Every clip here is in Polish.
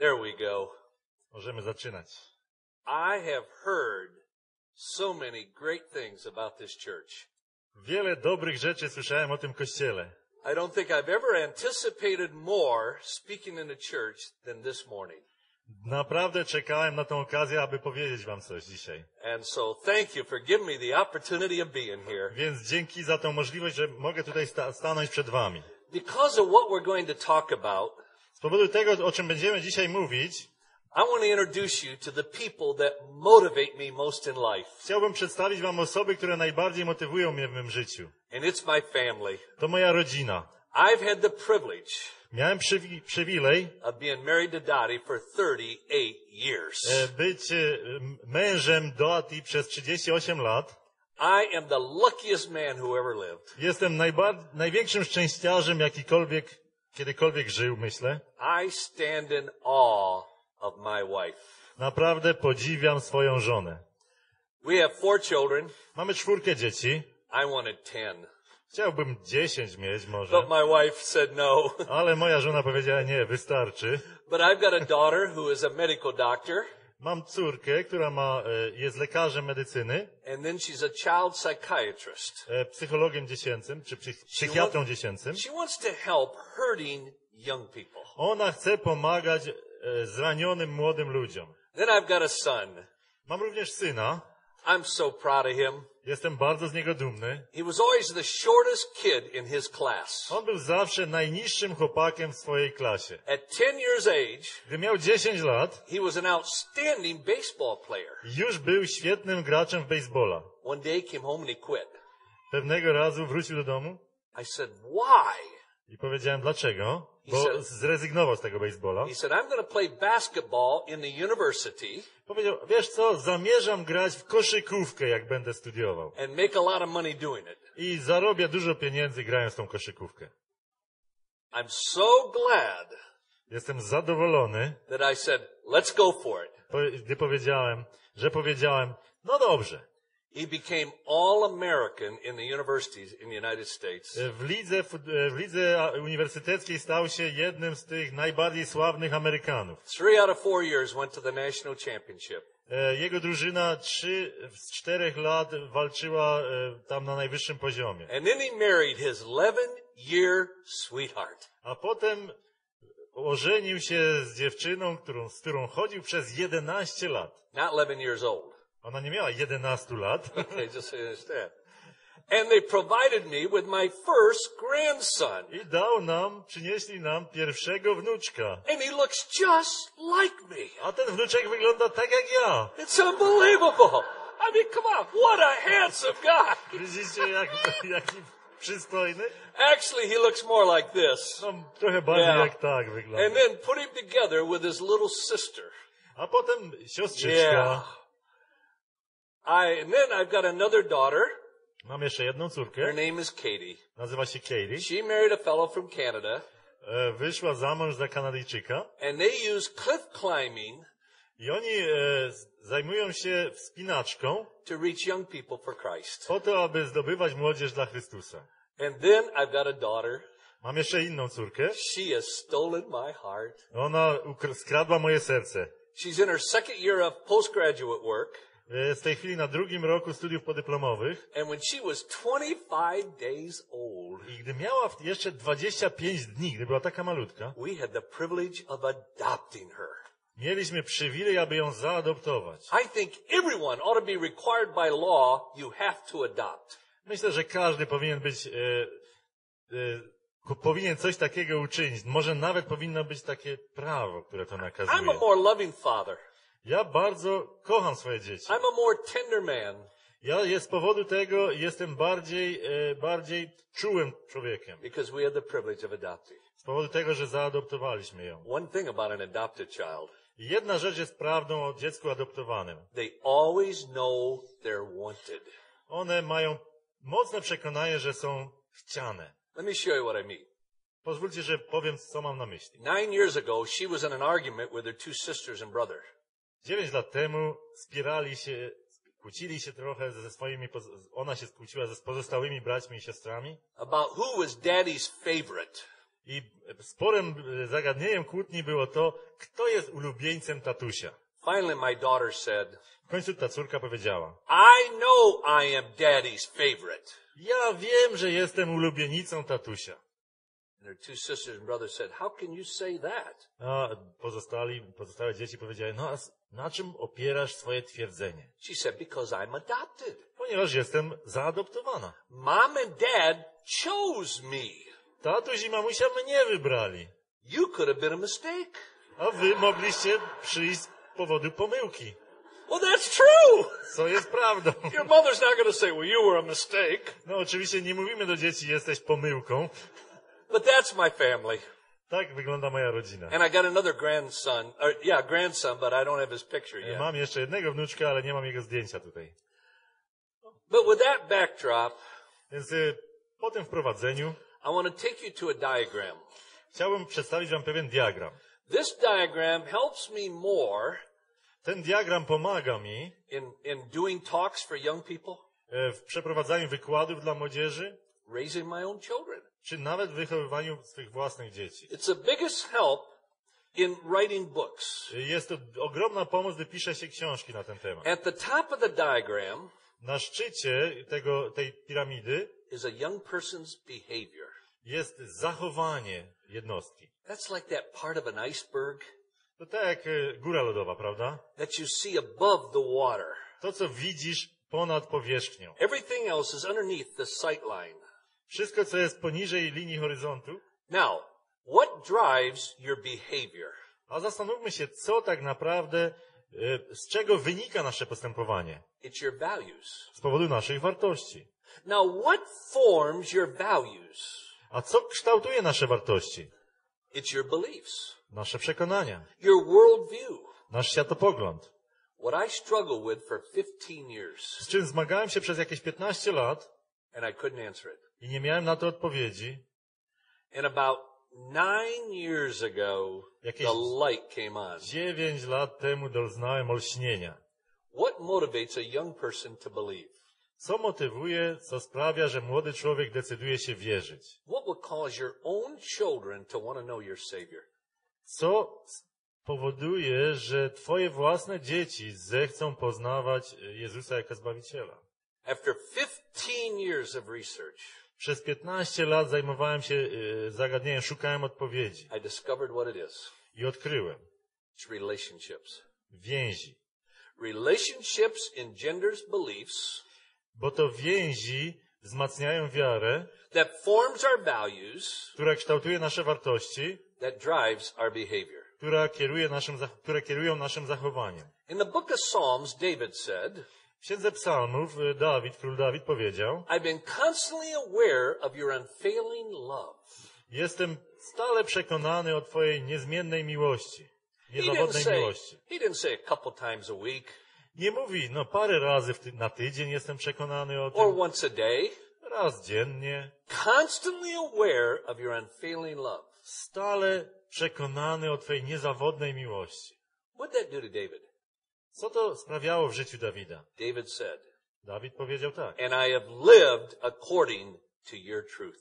There we go. Możemy zaczynać. I have heard so many great things about this church. Wiele dobrych rzeczy słyszałem o tym kościele. I don't think I've ever anticipated more speaking in the church than this morning. Naprawdę czekałem na tę okazję, aby powiedzieć wam coś dzisiaj. And so thank you for giving me the opportunity of being here. Więc dzięki za tę możliwość, że mogę tutaj stanąć przed wami. Because of what we're going to talk about, Z powodu tego, o czym będziemy dzisiaj mówić, I want to introduce you to the people that motivate me most in life. chciałbym przedstawić wam osoby, które najbardziej motywują mnie w mym życiu. And it's my family. To moja rodzina. I've had the privilege Miałem przywilej of being married to Dottie for 38 years. być mężem Dottie przez 38 lat. I am the luckiest man who ever lived. Jestem największym szczęściarzem, jakikolwiek, kiedykolwiek żył, myślę. I stand in awe of my wife. Naprawdę podziwiam swoją żonę. We have 4 children. Mamy 4 dzieci. I wanted 10. Chciałbym 10 mieć może. But my wife said no. Ale moja żona powiedziała nie, wystarczy. But I've got a daughter who is a medical doctor. Mam córkę, która jest lekarzem medycyny. And then she's a child psychiatrist. Psychologiem dziecięcym, czy psychiatrą dziecięcym. She wants to help hurting young people. Ona chce pomagać zranionym młodym ludziom. Then I've got a son. Mam również syna. I'm so proud of him. Jestem bardzo z niego dumny. He was always the shortest kid in his class. On był zawsze najniższym chłopakiem w swojej klasie. At 10 years age, Gdy miał 10 lat, he was an outstanding baseball player. już był świetnym graczem w baseballa. One day came home and he quit. Pewnego razu wrócił do domu I said, why? i powiedziałem dlaczego, bo zrezygnował z tego baseballa. He said, I'm going to play basketball in the university Powiedział, wiesz co, zamierzam grać w koszykówkę, jak będę studiował. and make a lot of money doing it. I zarobię dużo pieniędzy grając tą koszykówkę. I'm so glad Jestem zadowolony, that I said, let's go for it. gdy powiedziałem, no dobrze. He became all-American in the universities in the United States. W lidze uniwersyteckiej stał się jednym z tych najbardziej sławnych Amerykanów. 3 out of 4 years went to the national championship. Jego drużyna 3 z 4 lat walczyła tam na najwyższym poziomie. And then he married his 11-year sweetheart. A potem ożenił się z dziewczyną, z którą chodził przez 11 lat. Not 11 years old. Ona nie miała 11 lat. Okay, just so you understand. And they provided me with my first grandson. I przynieśli nam pierwszego wnuczka. And he looks just like me. A ten wnuczek wygląda tak jak ja. It's unbelievable. I mean, come on, what a handsome guy. Widzicie, jaki przystojny? Actually, he looks more like this. No, trochę bardziej jak tak wygląda. And then put him together with his little sister. A potem siostrzyczka. And then I've got another daughter. Mam jeszcze jedną córkę. Her name is Katie. Nazywa się Katie. She married a fellow from Canada. Wyszła za mąż za Kanadyjczyka. And they use cliff climbing. I oni zajmują się wspinaczką. To reach young people for Christ. Po to, aby zdobywać młodzież dla Chrystusa. And then I've got a daughter. Mam jeszcze inną córkę. She has stolen my heart. Ona skradła moje serce. She's in her 2nd year of postgraduate work. Jest w tej chwili na 2. roku studiów podyplomowych. And when she was 25 days old, I gdy miała jeszcze 25 dni, gdy była taka malutka, we had the privilege of adopting her. mieliśmy przywilej, aby ją zaadoptować. I think everyone ought to be required by law, you have to adopt. Myślę, że każdy powinien powinien coś takiego uczynić. Może nawet powinno być takie prawo, które to nakazuje. I'm a more loving father. Ja bardzo kocham swoje dzieci. I'm a more tender man. Ja z powodu tego jestem bardziej czułym człowiekiem. Because we had the privilege of adopting. Z powodu tego, że zaadoptowaliśmy ją. One thing about an adopted child. I jedna rzecz jest prawdą o dziecku adoptowanym. They always know they're wanted. One mają mocne przekonanie, że są chciane. Let me show you what I mean. Pozwólcie, że powiem, co mam na myśli. 9 years ago, she was in an argument with her 2 sisters and brother. 9 lat temu kłócili się trochę ona się skłóciła ze pozostałymi braćmi i siostrami. About who was daddy's favorite. I sporym zagadnieniem kłótni było to, kto jest ulubieńcem tatusia. Finally, my daughter said, W końcu ta córka powiedziała: I know I am Daddy's favorite. ja wiem, że jestem ulubienicą tatusia. And her two sisters and brothers said, how can you say that? A pozostałe dzieci powiedziały: no a na czym opierasz swoje twierdzenie? She said, because I'm adopted. Ponieważ jestem zaadoptowana. Mom and Dad chose me. Tatuś i mamusia mnie wybrali. You could have been a mistake. A wy mogliście przyjść z powodu pomyłki. Well, that's true. Co jest prawdą. Your mother's not going to say, well, you were a mistake. No oczywiście nie mówimy do dzieci: jesteś pomyłką. But that's my family. Tak wygląda moja rodzina. And I got another grandson. Grandson, but I don't have his picture yet. Mam jeszcze jednego wnuczka, ale nie mam jego zdjęcia tutaj. But with that backdrop, Więc po tym wprowadzeniu I want to take you to a diagram. chciałbym przedstawić wam pewien diagram. This diagram helps me more Ten diagram pomaga mi in doing talks for young people, w przeprowadzaniu wykładów dla młodzieży, raising my own children. czy nawet w wychowywaniu swych własnych dzieci. It's the biggest help in writing books. Jest to ogromna pomoc, gdy pisze się książki na ten temat. At the top of the diagram Na szczycie tej piramidy is a young person's behavior. jest zachowanie jednostki. That's like that part of an iceberg To tak jak góra lodowa, prawda? that you see above the water. To, co widzisz ponad powierzchnią. Everything else is underneath the sight line. Wszystko, co jest poniżej linii horyzontu. Now, what drives your behavior? A zastanówmy się, co tak naprawdę, z czego wynika nasze postępowanie. It's your values. Z powodu naszych wartości. Now, what forms your values? A co kształtuje nasze wartości? It's your beliefs, Nasze przekonania. your worldview. Nasz światopogląd. What I struggled with for 15 years, Z czym zmagałem się przez jakieś 15 lat and I couldn't answer it. i nie miałem na to odpowiedzi. And about 9 years ago, Jakieś the light came on. 9 lat temu doznałem olśnienia. What motivates a young person to believe? Co motywuje, co sprawia, że młody człowiek decyduje się wierzyć? What would cause your own children to want to know your Savior? Co powoduje, że twoje własne dzieci zechcą poznawać Jezusa jako Zbawiciela? After 15 years of research, Przez 15 lat zajmowałem się zagadnieniem, szukałem odpowiedzi I discovered what it is. i odkryłem. It's relationships. Więzi. Relationships engenders beliefs Bo to więzi wzmacniają wiarę, that forms our values, która kształtuje nasze wartości, that drives our behavior. które kierują naszym zachowaniem. In the book of Psalms, David said, W Księdze Psalmów król Dawid powiedział: I've been constantly aware of your unfailing love. jestem stale przekonany o twojej niezmiennej miłości, niezawodnej miłości. He didn't say a couple times a week Nie mówi, parę razy na tydzień jestem przekonany o or tym, once a day. raz dziennie. Constantly aware of your unfailing love. Stale przekonany o twojej niezawodnej miłości. What did that do to David? Co to sprawiało w życiu Dawida? David said, Dawid powiedział tak: and I have lived according to your truth.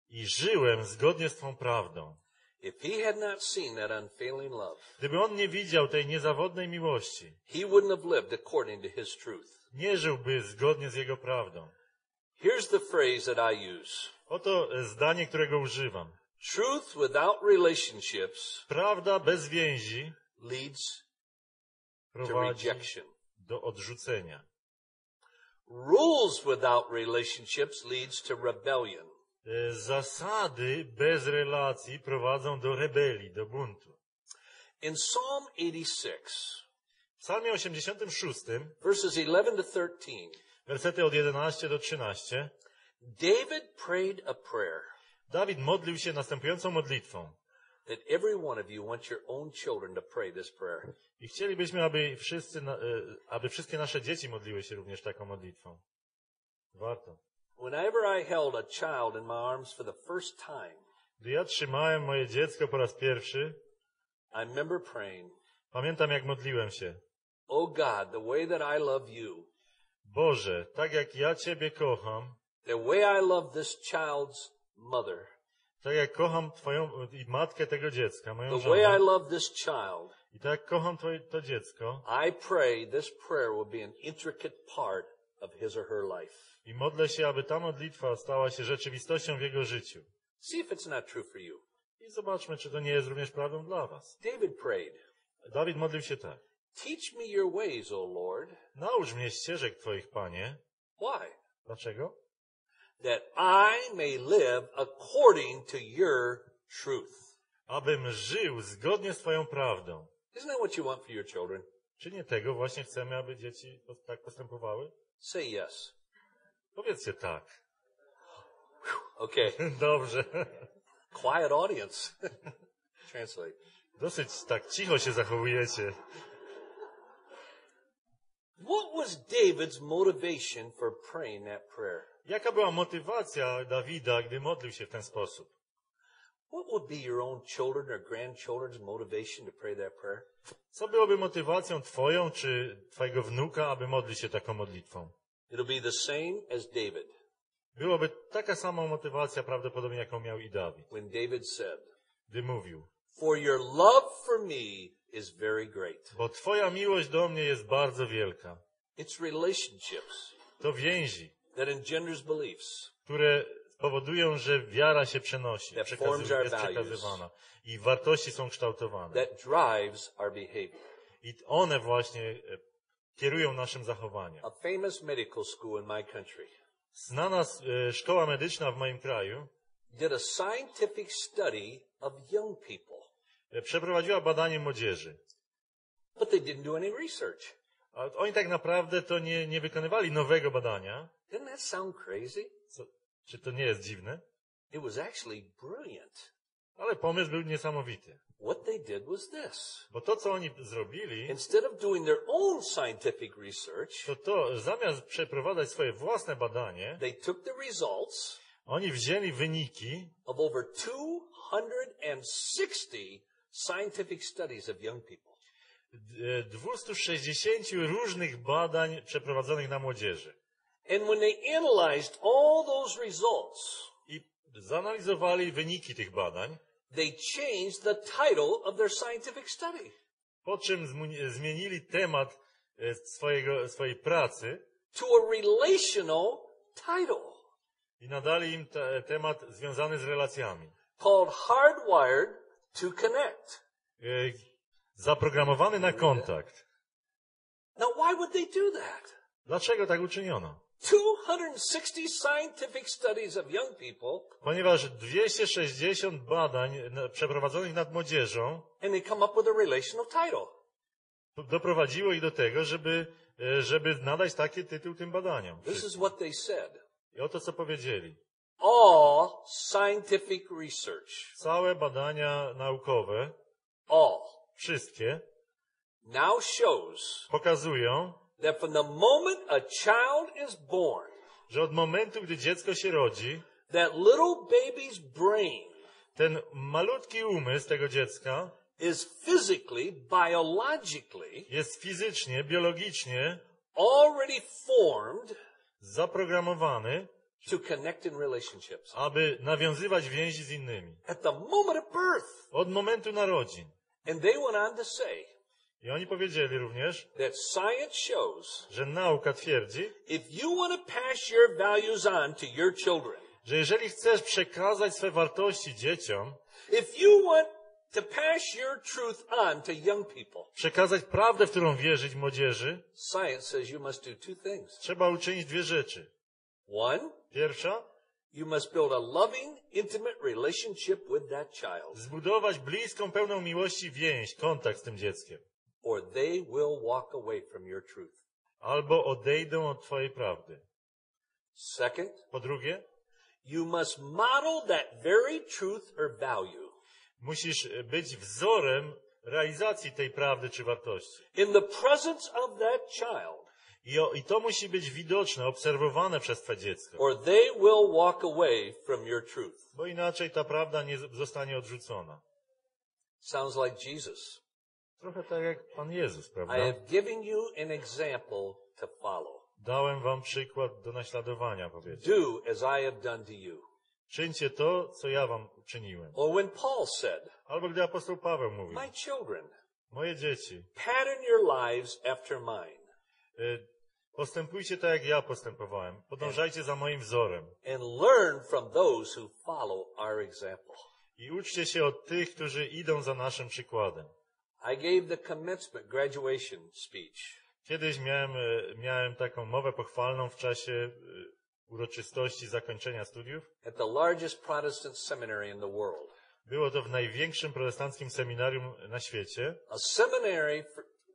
i żyłem zgodnie z twą prawdą. If he had not seen that unfailing love, Gdyby on nie widział tej niezawodnej miłości, he wouldn't have lived according to his truth. nie żyłby zgodnie z jego prawdą. Here's the phrase that I use. Oto zdanie, którego używam. Truth without relationships Prawda bez więzi leads to prowadzi rejection. do odrzucenia. Rules without relationships leads to rebellion. Zasady bez relacji prowadzą do rebelii, do buntu. In Psalm 86, W Psalmie 86, verses 11 to 13, wersety od 11 do 13, David prayed a prayer Dawid modlił się następującą modlitwą. that every one of you want your own children to pray this prayer. I chcielibyśmy, aby wszystkie nasze dzieci modliły się również taką modlitwą. Warto. Whenever I held a child in my arms for the first time, Gdy ja trzymałem moje dziecko po raz pierwszy, I remember praying, pamiętam, jak modliłem się. Oh God, the way that I love you, Boże, tak jak ja Ciebie kocham, the way I love this child's mother, Tak jak kocham twoją i matkę tego dziecka, moją the way I żonę, love this child, i tak jak kocham to dziecko, I pray this prayer will be an intricate part of his or her life. i modlę się, aby ta modlitwa stała się rzeczywistością w jego życiu. See if it's not true for you. I zobaczmy, czy to nie jest również prawdą dla was. David prayed, Dawid modlił się tak. teach me your ways, O Lord. Naucz mnie ścieżek twoich, Panie. Why? Dlaczego? That I may live according to your truth. Abym żył zgodnie z twoją prawdą. Isn't that what you want for your children? Czy nie tego właśnie chcemy, aby dzieci tak postępowały? Say yes. Powiedzcie tak. Okay. Dobrze. Quiet audience. Translate. Dosyć tak cicho się zachowujecie. What was David's motivation for praying that prayer? Jaka była motywacja Dawida, gdy modlił się w ten sposób? What would be your own children or grandchildren's motivation to pray that prayer? Co byłoby motywacją twoją czy twojego wnuka, aby modlić się taką modlitwą? It'll be the same as David, Byłoby taka sama motywacja prawdopodobnie, jaką miał i Dawid, when David said, gdy mówił: for your love for me is very great. bo twoja miłość do mnie jest bardzo wielka. It's relationships To więzi, that engenders beliefs, które powodują, że wiara się przenosi, That forms our jest values. przekazywana i wartości są kształtowane. that drives our behavior. I one właśnie kierują naszym zachowaniem. A famous medical school in my country Znana szkoła medyczna w moim kraju did a scientific study of young people, przeprowadziła badanie młodzieży. but they didn't do any research. A oni tak naprawdę to nie wykonywali nowego badania. Didn't that sound crazy? Czy to nie jest dziwne? It was actually brilliant. Ale pomysł był niesamowity. What they did was this. Bo to, co oni zrobili, Instead of doing their own scientific research, to zamiast przeprowadzać swoje własne badanie, they took the results oni wzięli wyniki of over 260 scientific studies of young people. 260 różnych badań przeprowadzonych na młodzieży. And when they analyzed all those results, I zanalizowali wyniki tych badań, they changed the title of their scientific study po czym zmienili temat swojej pracy to a relational title i nadali im temat związany z relacjami. called Hardwired to Connect. Zaprogramowany na kontakt. Now, why would they do that? Dlaczego tak uczyniono? 260 scientific studies of young people, Ponieważ 260 badań przeprowadzonych nad młodzieżą and they come up with a relational title. doprowadziło ich do tego, żeby nadać taki tytuł tym badaniom. This is what they said. I oto co powiedzieli. All scientific research, Całe badania naukowe, wszystkie, now shows pokazują, that from the moment a child is born, że od momentu, gdy dziecko się rodzi, that little baby's brain ten malutki umysł tego dziecka is physically, biologically jest fizycznie, biologicznie already formed zaprogramowany, to connect in relationships. aby nawiązywać więzi z innymi. At the moment of birth. Od momentu narodzin. And they went on to say I oni powiedzieli również, that science shows że nauka twierdzi, if you want to pass your values on to your children, że jeżeli chcesz przekazać swe wartości dzieciom, if you want to pass your truth on to young people, przekazać prawdę, w którą wierzyć młodzieży, science says you must do two things. trzeba uczynić dwie rzeczy. One, Pierwsza, you must build a loving, intimate relationship with that child, zbudować bliską, pełną miłości więź, kontakt z tym dzieckiem. or they will walk away from your truth. Albo odejdą od twojej prawdy. Second, Po drugie, you must model that very truth or value musisz być wzorem realizacji tej prawdy czy wartości. in the presence of that child, I to musi być widoczne, obserwowane przez twoje dziecko. or they will walk away from your truth. Bo inaczej ta prawda nie zostanie odrzucona. Sounds like Jesus. Trochę tak jak Pan Jezus, I prawda? have given you an example to follow. Dałem wam przykład do naśladowania, powiedział. Do as I have done to you. czyńcie to, co ja wam uczyniłem. Or when Paul said, Albo gdy apostoł Paweł mówił, my children, moje dzieci, pattern your lives after mine, postępujcie tak, jak ja postępowałem. Podążajcie za moim wzorem. and learn from those who follow our example. I uczcie się od tych, którzy idą za naszym przykładem. I gave the commencement graduation speech. Kiedyś miałem taką mowę pochwalną w czasie uroczystości zakończenia studiów. At the largest Protestant seminary in the world. Było to w największym protestanckim seminarium na świecie. A seminary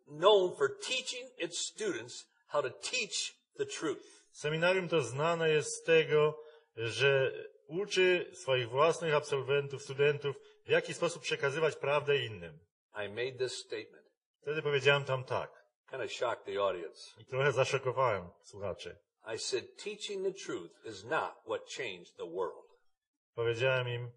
known for teaching its students how to teach the truth. Seminarium to znane jest z tego, że uczy swoich własnych absolwentów, studentów, w jaki sposób przekazywać prawdę innym. I made this statement. Wtedy powiedziałem tam tak. Kind of shocked the audience. I trochę zaszokowałem słuchaczy. I said, teaching the truth is not what changed the world. Powiedziałem im,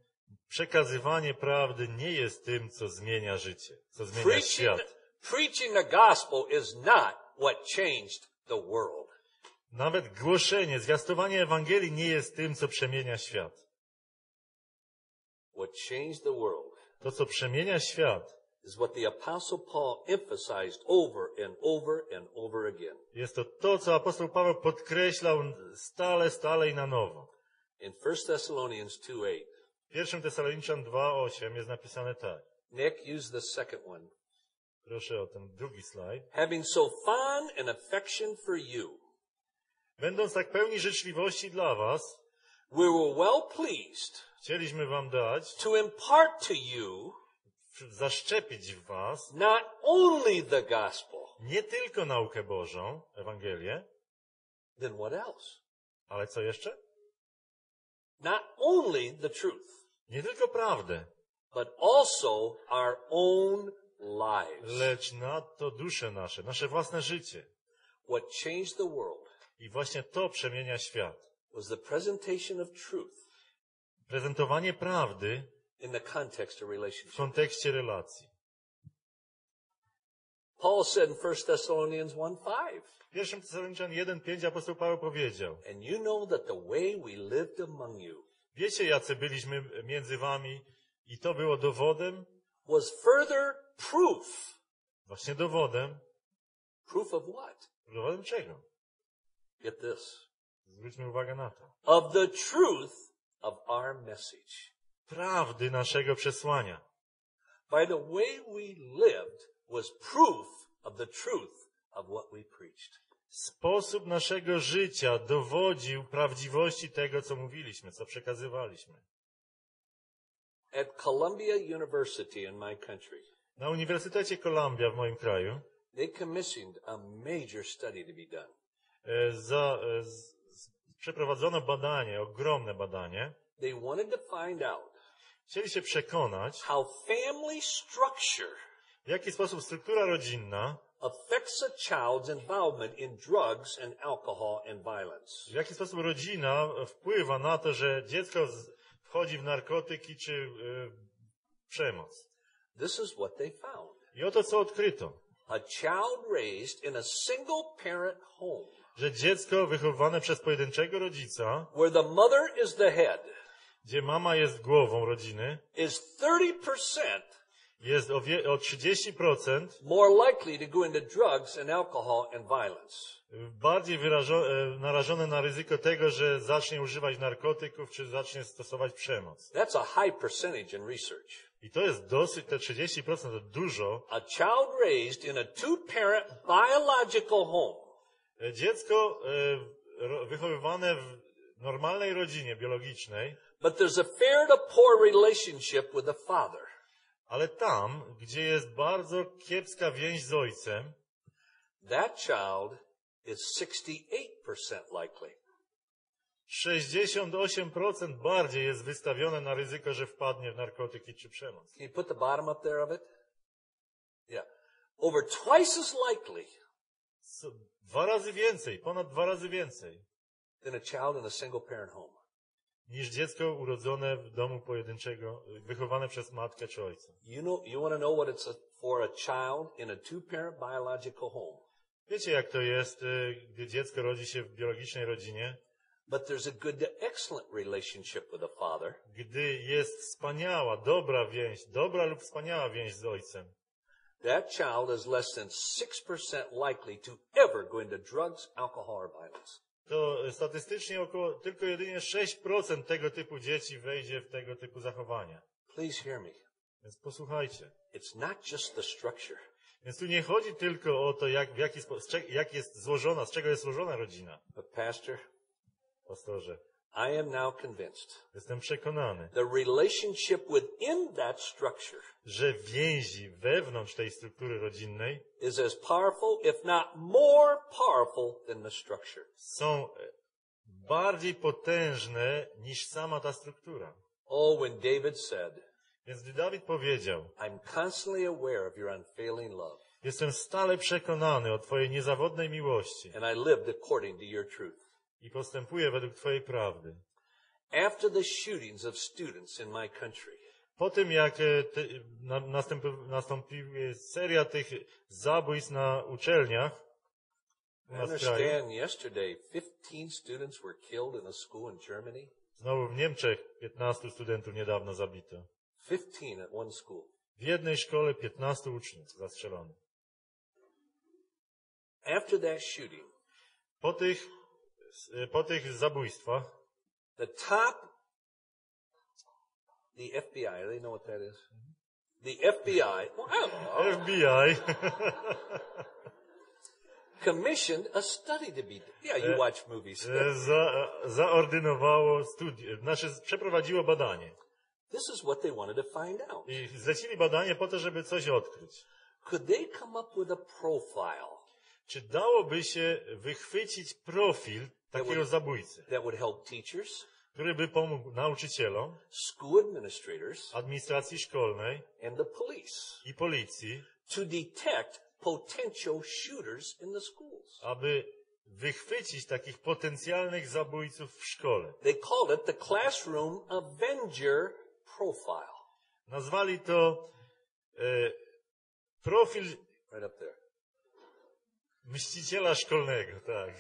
przekazywanie prawdy nie jest tym, co zmienia życie, co zmienia świat. Preaching the gospel is not what changed the world. Nawet głoszenie, zwiastowanie Ewangelii nie jest tym, co przemienia świat. What changed the world To, co przemienia świat, is what the Apostle Paul emphasized over and over and over again. jest to, co apostoł Paweł podkreślał stale i na nowo. In 1 Thessalonians 2:8. W 1 Tesaloniczan 2:8 jest napisane tak. Nick, use the second one. Proszę o ten drugi slajd. Having so fond an affection for you, Będąc tak pełni życzliwości dla was, we were well pleased chcieliśmy wam dać, to impart to you zaszczepić w was not only the gospel, nie tylko naukę Bożą, Ewangelię, then what else? ale co jeszcze? Not only the truth, Nie tylko prawdę, but also our own lives. lecz nadto dusze nasze, nasze własne życie. What changed the world I właśnie to przemienia świat. was the presentation of truth Prezentowanie prawdy in the context of w relationship. kontekście relacji. Paul said in 1 Thessalonians 1:5, W 1 Tesaloniczan 1:5 apostoł Paweł powiedział: and you know that the way we lived among you Wiecie, jacy byliśmy między wami i to było dowodem, was further proof. właśnie dowodem. Proof of what? Dowodem czego? Get this. Zwróćmy uwagę na to. Of the truth of our message. Prawdy naszego przesłania. By the way we lived was proof of the truth of what we preached. Sposób naszego życia dowodził prawdziwości tego, co mówiliśmy, co przekazywaliśmy. At Columbia University in my country, Na Uniwersytecie Columbia w moim kraju they commissioned a major study to be done. Przeprowadzono badanie, ogromne badanie. They wanted to find out Chcieli się przekonać, how family structure w jaki sposób struktura rodzinna, affects a child's involvement in drugs and alcohol and violence. w jaki sposób rodzina wpływa na to, że dziecko wchodzi w narkotyki czy przemoc. This is what they found. I oto co odkryto. A child raised in a single parent home, Że dziecko wychowywane przez pojedynczego rodzica, where the mother is the head, gdzie mama jest głową rodziny, is 30% jest o 30% more likely to go into drugs and alcohol and violence. bardziej narażone na ryzyko tego, że zacznie używać narkotyków, czy zacznie stosować przemoc. That's a high percentage in research. I to jest dosyć, te 30% to dużo. A child raised in a two-parent biological home Dziecko wychowywane w normalnej rodzinie biologicznej, but there's a fair to poor relationship with the father. ale tam, gdzie jest bardzo kiepska więź z ojcem, That child is 68% likely 68% bardziej jest wystawione na ryzyko, że wpadnie w narkotyki czy przemoc. Can you put the bottom up there of it? Yeah. Over twice as likely 2 razy więcej, ponad 2 razy więcej, than a child in a single parent home. niż dziecko urodzone w domu pojedynczego, wychowane przez matkę czy ojca. You want to know what it's for a child in a two-parent biological home? Wiecie, jak to jest, gdy dziecko rodzi się w biologicznej rodzinie? But there's a good to excellent relationship with a father. Gdy jest wspaniała, dobra więź, dobra lub wspaniała więź z ojcem, That child is less than 6% likely to ever go into drugs, alcohol, or violence. to statystycznie tylko jedynie 6% tego typu dzieci wejdzie w tego typu zachowania. Please hear me. Więc posłuchajcie. It's not just the structure. Więc tu nie chodzi tylko o to, jak jest złożona, z czego jest złożona rodzina. But pastor, Pastorze, I am now convinced jestem przekonany, the relationship within that structure że więzi wewnątrz tej struktury rodzinnej is as powerful, if not more powerful than the structure. są bardziej potężne niż sama ta struktura. Oh, when David said, Więc gdy Dawid powiedział, I'm constantly aware of your unfailing love, jestem stale przekonany o Twojej niezawodnej miłości and I lived according to your truth. i postępuję według Twojej prawdy. After the shootings of students in my country, Po tym, jak nastąpiła seria tych zabójstw na uczelniach I u nas w kraju, understand yesterday 15 students were killed in a school in Germany. znowu w Niemczech 15 studentów niedawno zabito. 15 at one school. W jednej szkole 15 uczniów zastrzelonych. After that shooting, Po tych zabójstwach the FBI, they know what that is? The FBI, well, I don't know, FBI commissioned a study to be done. Yeah, you watch movies. zaordynowało przeprowadziło badanie. This is what they wanted to find out. I zlecili badanie po to, żeby coś odkryć. Could they come up with a profile Czy dałoby się wychwycić profil takiego zabójcy, that would help teachers, który by pomógł nauczycielom, school administrators, administracji szkolnej and the police i policji, to detect potential shooters in the schools? aby wychwycić takich potencjalnych zabójców w szkole? They called it the Classroom Avenger Profile. Nazwali to profil Right up there. mściciela szkolnego, tak.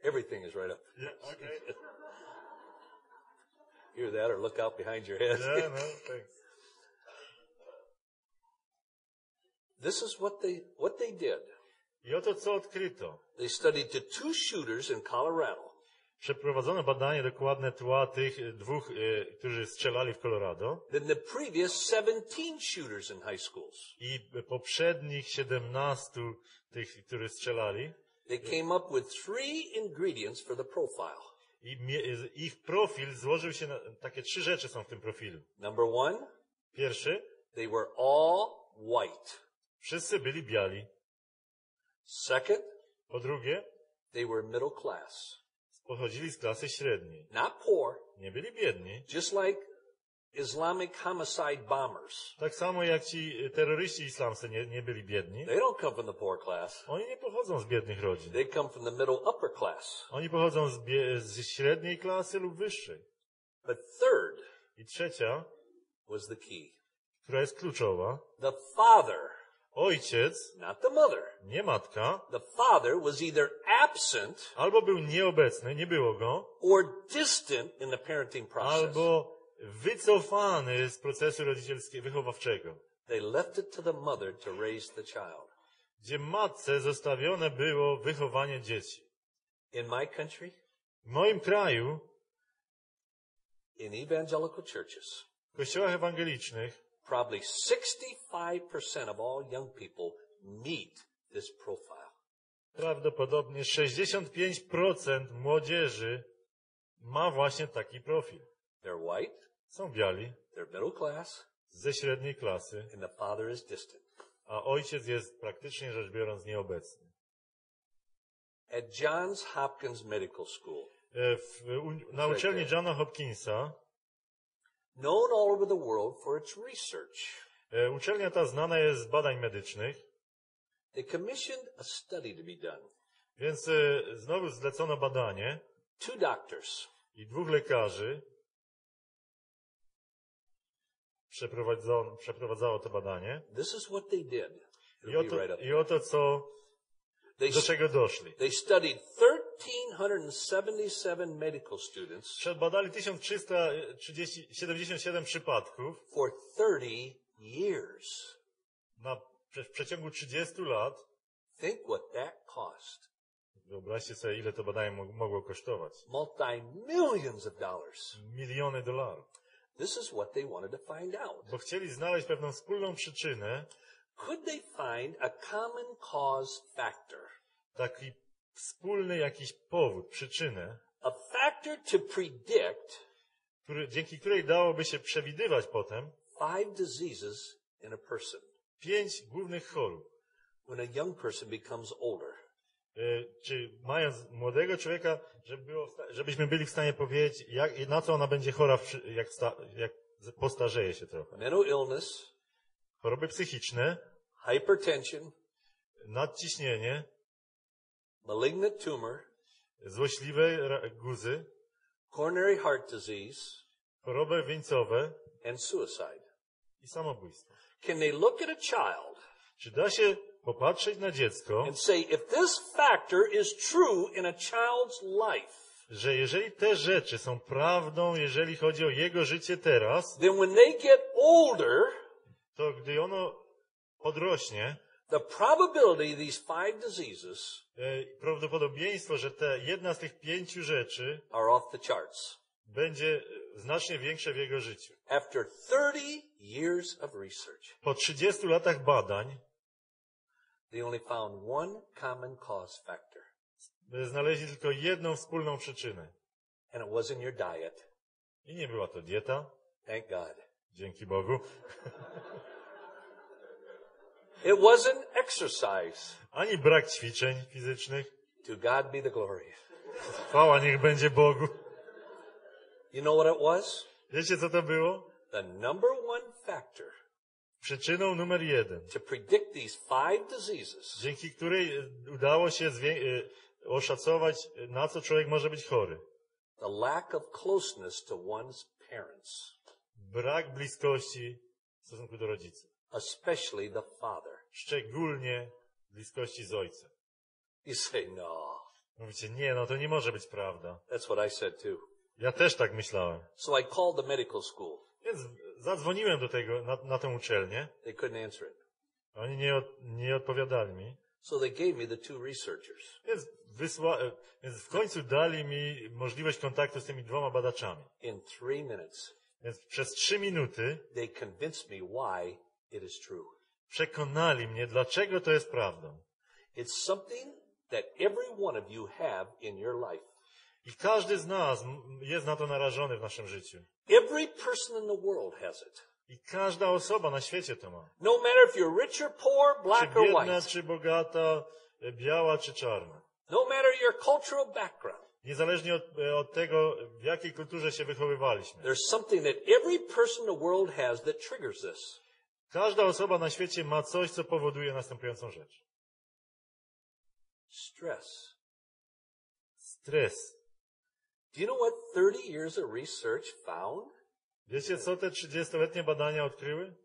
Everything is right up. Yeah, okay. Hear that or look out behind your head. Yeah, no, thanks. This is what they did. I oto co odkryto. They studied the 2 shooters in Colorado. Przeprowadzono badanie dokładne tła tych dwóch, którzy strzelali w Colorado, Than the previous 17 shooters in high schools. i poprzednich 17 tych, którzy strzelali. They came up with 3 ingredients for the profile. I ich profil złożył się na takie 3 rzeczy są w tym profilu. Number 1, Pierwszy, they were all white. wszyscy byli biali. Second, Po drugie, they were middle class. pochodzili z klasy średniej. Not poor, Nie byli biedni. just like Islamic homicide bombers. Tak samo jak ci terroryści islamscy nie byli biedni. They don't come from the poor class. Oni nie pochodzą z biednych rodzin. They come from the middle upper class. Oni pochodzą z średniej klasy lub wyższej. But third I trzecia, was the key. która jest kluczowa. The father, Ojciec, not the mother. nie matka, The father was either absent albo był nieobecny, nie było go, or distant in the parenting process. albo wycofany z procesu rodzicielskiego, wychowawczego, They left it to the mother to raise the child. gdzie matce zostawione było wychowanie dzieci. In my country, W moim kraju, in evangelical churches, w kościołach ewangelicznych, probably 65% of all young people meet this profile. prawdopodobnie 65% młodzieży ma właśnie taki profil. They're white, Są biali, they're middle class, ze średniej klasy, and the father is distant. a ojciec jest praktycznie rzecz biorąc nieobecny. At Johns Hopkins Medical School, Na uczelni Johna Hopkinsa, known all over the world for its research, uczelnia ta znana jest z badań medycznych, they commissioned a study to be done. więc znowu zlecono badanie 2 doctors i 2 lekarzy przeprowadzało to badanie. This is what they did. I oto do czego doszli. They studied 1,377 medical students Przebadali 1377 przypadków for 30 years. w przeciągu 30 lat. Think what that cost. Wyobraźcie sobie, ile to badanie mogło kosztować. Multi-millions of dollars. Miliony dolarów. This is what they wanted to find out. Bo chcieli znaleźć pewną wspólną przyczynę. Could they find a common cause factor? Taki wspólny jakiś powód, przyczynę. A factor to predict dzięki której dałoby się przewidywać potem 5 diseases in a person 5 głównych chorób. when a young person becomes older. Czy mając młodego człowieka, żebyśmy byli w stanie powiedzieć, na co ona będzie chora, jak postarzeje się trochę. Mental illness, Choroby psychiczne, hypertension, nadciśnienie, malignant tumor, złośliwe guzy, coronary heart disease, choroby wieńcowe and suicide. i samobójstwo. Can they look at a child Czy da się popatrzeć na dziecko, and say, if this factor is true in a child's life, że jeżeli te rzeczy są prawdą, jeżeli chodzi o jego życie teraz, then when they get older, to gdy ono podrośnie, the probability these 5 diseases prawdopodobieństwo, że jedna z tych 5 rzeczy are off the charts. będzie znacznie większe w jego życiu. After 30 years of research, Po 30 latach badań they only found one common cause factor, znaleźli tylko jedną wspólną przyczynę. and it wasn't your diet. I nie była to dieta, Thank God. dzięki Bogu, It wasn't exercise. ani brak ćwiczeń fizycznych. To God be the glory. Chwała niech będzie Bogu. You know what it was? Wiecie, co to było? The number one factor Przyczyną numer 1, to predict these 5 diseases dzięki której udało się oszacować, na co człowiek może być chory. the lack of closeness to one's parents, Brak bliskości w stosunku do rodziców. especially the father. Szczególnie bliskości z ojcem. You say, no. Mówicie, nie, no to nie może być prawda. That's what I said too. Ja też tak myślałem. So I called the medical school. Więc zadzwoniłem do tego, na tę uczelnię. They couldn't answer it. Oni nie odpowiadali mi. So they gave me the 2 researchers. Więc w końcu dali mi możliwość kontaktu z tymi 2 badaczami. In 3 minutes, Więc przez 3 minuty they convinced me why it is true. przekonali mnie, dlaczego to jest prawdą. It's something that every one of you have in your life. I każdy z nas jest na to narażony w naszym życiu. Every person in the world has it. I każda osoba na świecie to ma. No matter if you're rich or poor, Czy black or biedna, white. czy bogata, biała, czy czarna. No matter your cultural background. Niezależnie od tego, w jakiej kulturze się wychowywaliśmy. There's something that every person in the world has that triggers this. Każda osoba na świecie ma coś, co powoduje następującą rzecz. Stress. Stres. Do you know what 30 years of research found? Wiecie, co te 30-letnie badania odkryły?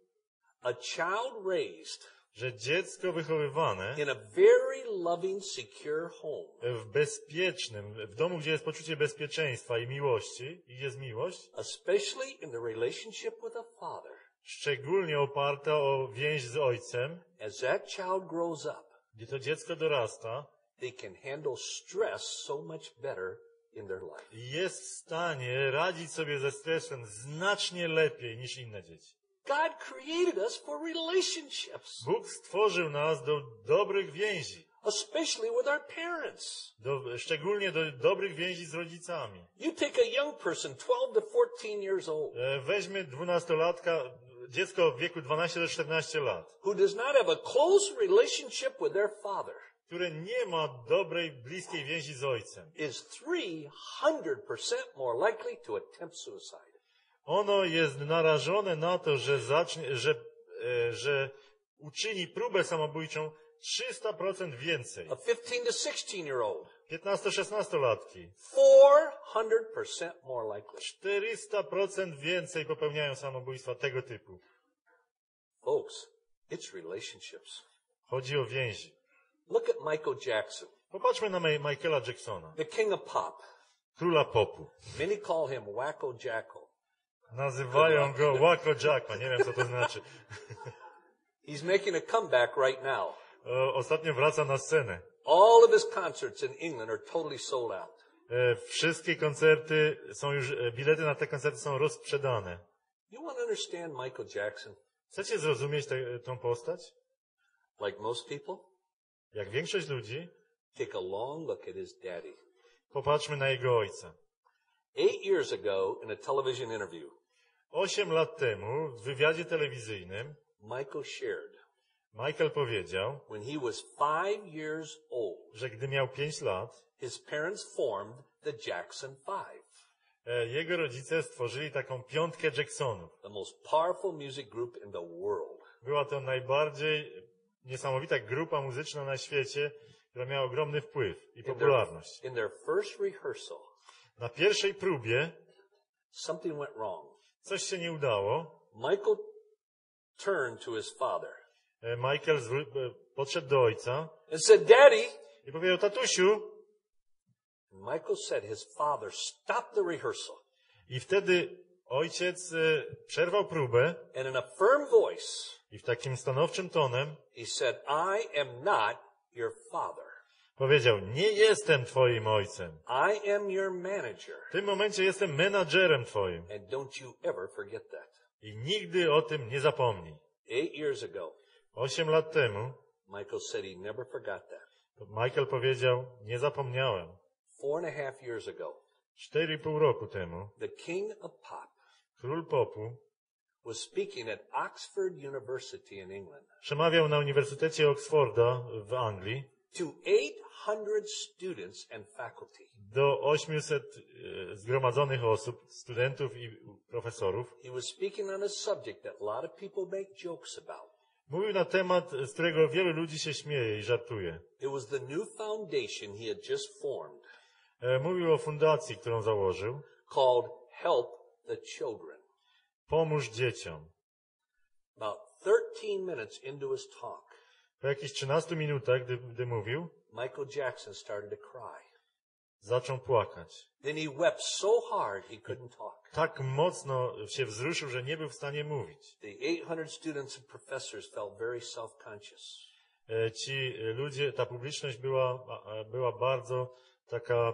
A child raised Że dziecko wychowywane in a very loving, secure home, w bezpiecznym, w domu, gdzie jest poczucie bezpieczeństwa i miłości, i jest miłość, especially in the relationship with a father, szczególnie oparta o więź z ojcem, as that child grows up, gdzie to dziecko dorasta, they can handle stress so much better in their life. jest w stanie radzić sobie ze stresem znacznie lepiej niż inne dzieci. God created us for relationships, Bóg stworzył nas do dobrych więzi, especially with our parents. szczególnie do dobrych więzi z rodzicami. You take a young person, 12 to 14 years old, Weźmy 12-latka, dziecko w wieku 12 do 14 lat, who does not have a close relationship with their father, które nie ma dobrej, bliskiej więzi z ojcem. is 300% more likely to attempt suicide. Ono jest narażone na to, że uczyni próbę samobójczą 300% więcej. A 15 to 16-year-old, 15-16-latki 400% more likely. 400% więcej popełniają samobójstwa tego typu. Folks, it's relationships. Chodzi o więzi. Look at Michael Jackson. Popatrzmy na Michaela Jacksona, the king of pop. króla popu. Many call him Wacko Jacko. Nazywają go Wacko Jacko, nie wiem co to znaczy. He's making a comeback right now. Ostatnio wraca na scenę. All of his concerts in England are totally sold out. Wszystkie koncerty są już, bilety na te koncerty są rozprzedane. You want to understand Michael Jackson? Chcecie zrozumieć tą postać? Like most people, Jak większość ludzi, take a long look at his daddy. popatrzmy na jego ojca. 8 years ago, in a television interview, 8 lat temu w wywiadzie telewizyjnym Michael shared Michael powiedział, when he was 5 years old, że gdy miał 5 lat, his parents formed the Jackson Five, jego rodzice stworzyli taką piątkę Jacksonów. the most powerful music group in the world. Była to najbardziej niesamowita grupa muzyczna na świecie, która miała ogromny wpływ i popularność. In their first rehearsal, Na pierwszej próbie something went wrong. coś się nie udało. Michael turned to his father Michael podszedł do ojca and said, "Daddy." i powiedział, tatusiu. Michael said his father stopped the rehearsal I wtedy ojciec przerwał próbę and in a firm voice, i w takim stanowczym tonem he said, "I am not your father. powiedział, nie jestem twoim ojcem. I am your manager. W tym momencie jestem menadżerem twoim. And don't you ever forget that." I nigdy o tym nie zapomnij. 8 years ago, 8 lat temu Michael said he never forgot that. Michael powiedział, nie zapomniałem. 4.5 years ago, 4,5 roku temu the king of pop król popu was speaking at Oxford University in England przemawiał na Uniwersytecie Oxforda w Anglii to 800 students and faculty. do 800 zgromadzonych osób, studentów i profesorów. He was speaking on a subject that a lot of people make jokes about. Mówił na temat, z którego wielu ludzi się śmieje i żartuje. It was the new foundation he had just formed Mówił o fundacji, którą założył. called Help the Children. Pomóż dzieciom. About 13 minutes into his talk, Po jakichś 13 minutach, gdy mówił, Michael Jackson started to cry. zaczął płakać. Then he wept so hard he couldn't talk. Tak mocno się wzruszył, że nie był w stanie mówić. The 800 students and professors felt very self-conscious. Ci ludzie, ta publiczność była bardzo taka